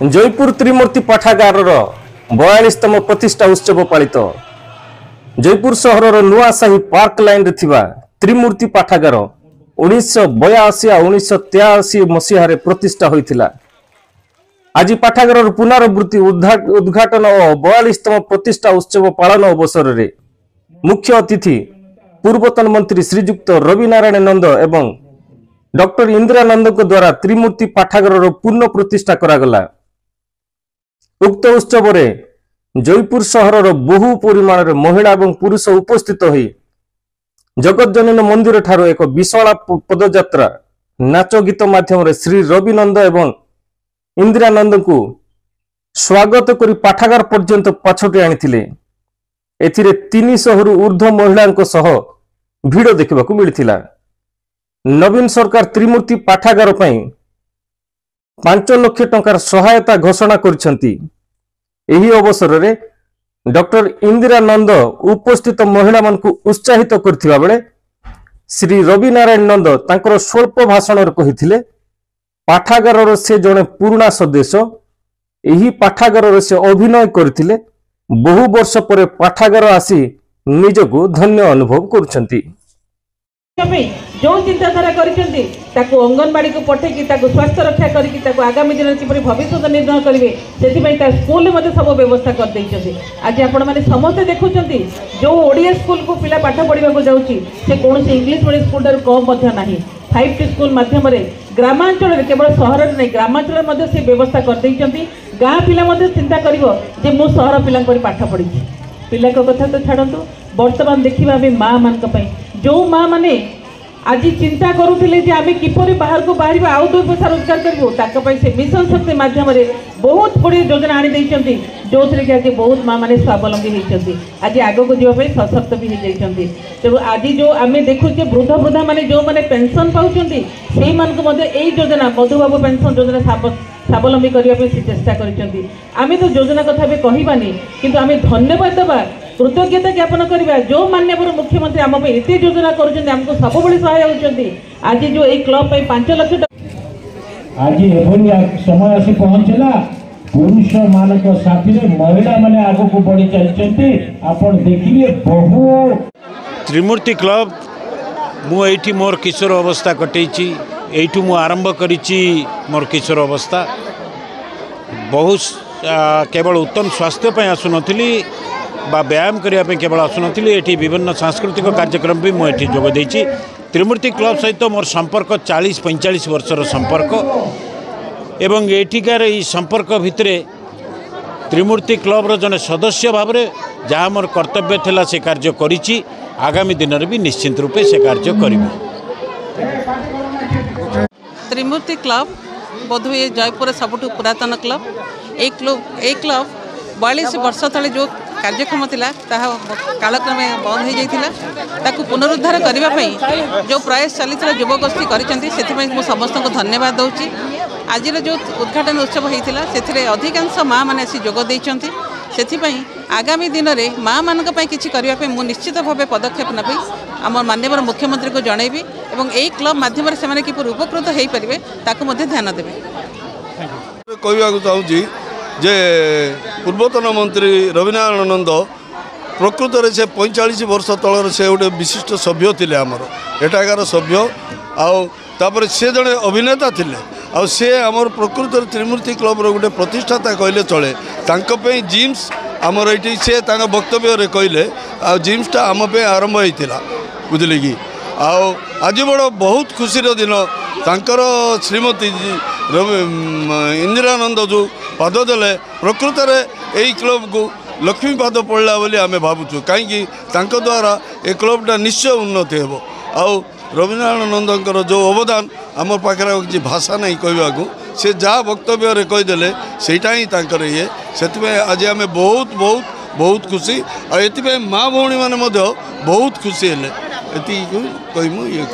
जयपुर त्रिमूर्ति पाठागार 42तम प्रतिष्ठा उत्सव पालित। जयपुर सहर नुआसाही पार्क लाइन रे थिबा त्रिमूर्ति पाठागार 1982 और 1983 मसीह प्रतिष्ठा होइथिला। आज पाठागार पुनरावृत्ति उद्घाटन और 42तम प्रतिष्ठा उत्सव पालन अवसर रे मुख्य अतिथि पूर्वतन मंत्री श्रीजुक्त रवि नारायण नंद एवं डॉक्टर इंदिरा नंद द्वारा त्रिमूर्ति पाठागार पूर्ण प्रतिष्ठा करागला। उक्त उत्सव रे जयपुर सहर बहु परिमाण रे महिला और पुरुष उपस्थित होई जगतजननी मंदिर ठारो एक विशाल पदयात्रा नाच गीत माध्यम रे श्री रवि नंद एवं इंदिरा नंद को स्वागत करी पाठागार पर्यंत पछटे आनिथिले। एथिरे 300 रु ऊर्ध्व महिलांको सह भीड़ देखिबाकू मिलिथिला। नवीन सरकार त्रिमूर्ति पाठागार पई 5 लाख टंकार सहायता घोषणा करिसंती। एही अवसर रे डॉक्टर इंदिरा नंद उपस्थित महिला मानकू उत्साहित करथिबा बेले श्री रवि नारायण नंद तांकर स्वल्प भाषण रे कहिथिले पाठागार से जने पुराना सदस्य एही पाठागार से अभिनय करथिले। बहु वर्ष पर पाठागार आसी निजको धन्य अनुभव करुछंती। जो चिंताधारा करछंती ताको अंगनवाड़ी को पठेकी ताको स्वास्थ्य रक्षा करके ताको आगामी दिन किपरि भविष्य निर्माण करिवे सेति पई ता स्कूल में मते सब व्यवस्था कर दैछथि। आज आपण माने समस्त देखुछंती जो ओडिया स्कूल को पिला पाठ पढिबा को जाउची से कोनोसी इंग्लिश मीडियम स्कूल दर कम मध्य नाही। 5T स्कूल माध्यम रे ग्रामांचल रे केवल शहर रे नै ग्रामांचल मध्ये से व्यवस्था कर दैछंती। गाँ पिला मध्ये चिंता करिवो जे मो शहर पिला पर पाठ पढिछि। पिला को कथा तो छाडंतु वर्तमान देखिबा बे मां मान का पई जो मां माने आज चिंता करुले जे आमे किपरि बाहर को बाहर आउ 2 पैसा रोजगार करिवो ताका पई से मिशन शक्ति माध्यम रे बहुत बड़ी योजना आनी दैछंती जो थरे कि आज बहुत मां माने स्वावलंबी होइछंती। आज आगो को जीवा पई सशक्त भी हो जाइछंती। तो आज जो आमे देखु जे वृद्ध वृद्धा माने जो माने पेंशन पाउछंती सेही मान को मध्ये एई योजना मधुबाबू पेंशन योजना स्वावलंबी करिया पे चेष्टा करिछंती। आमे तो योजना कथा बे कहिबानी किंतु आमे धन्यवाद देबा कृतज्ञता ज्ञापन करवा जो माननीय मुख्यमंत्री आम एत योजना करमको सब सहाय होती। आज जो ये क्लब 5 लाख आज समय आसी पहुंचला पुरुष मान साथी महिला माने आग को बढ़ी चलते आपण देखिए बहु त्रिमूर्ति क्लब मुझे मोर किशोर अवस्था कटेची एठू मु आरंभ करिची मोर किशोर अवस्था बहुत केवल उत्तम स्वास्थ्य पे आसुनथली बा व्यायाम करने केवल आसुनथली एठी विभिन्न सांस्कृतिक कार्यक्रम भी मुझे जोग देइची। त्रिमूर्ति क्लब सहित मोर संपर्क 40-45 वर्षर संपर्क एवं एठिकार ई संपर्क भितर त्रिमूर्ति क्लबर जने सदस्य भाव में जहाँ मोर कर्तव्य थिला से कार्य करिची। आगामी दिन में भी निश्चित रूपे से कार्य करिबो। त्रिमूर्ति क्लब बोधहुए जयपुर सबुठ पुरातन क्लब। एक क्लब 42 वर्ष तले जो कार्यक्रम थिला कालक्रमे बंद हो जाता पुनरुद्धार करने जो प्रयास चली युवगोष्ठी कर समस्त को धन्यवाद दूची। आज जो उद्घाटन उत्सव होता से अधिकांश माँ मैंने आसी जोग देइछंती। सेथिपई आगामी दिन में माँ मान किसी करने मुझे निश्चित भाव पदक्षेप नेबी आम माननीय मुख्यमंत्री को जनइबी और यही क्लब माध्यम से किपरि उपकृत हो पारे ताकू ध्यान देवे। कहवाक चाहूँगी जे पूर्वतन मंत्री रवि नारायण नंद प्रकृत में से 45 वर्ष तलर से गोटे विशिष्ट सभ्य थे आमर एठाकार सभ्य आपर से जड़े अभिनेता थे आ से आमर प्रकृत त्रिमूर्ति क्लब गोटे प्रतिष्ठाता कहले चले तांकपई जिम्स आमर ये से वक्तव्य कहले आ जिम्सटा आम पे आरंभ होता बुझे कि आज बड़ बहुत खुशी दिन तांकर श्रीमती इंदिरा नंद जो पाद देले प्रकृत में यही क्लब को लक्ष्मी पाद पड़ा बोली आम भावुँ कहीं द्वारा ये क्लबटा निश्चय उन्नति हो। आउ रविनारायण नंदर जो अवदान आम पाखे किसी भाषा नहीं कहवाक से जहाँ वक्तव्य कहीदे सेटा ही ये से आज आम बहुत बहुत बहुत खुशी आए माँ भौणी मैंने बहुत खुशी हेले ये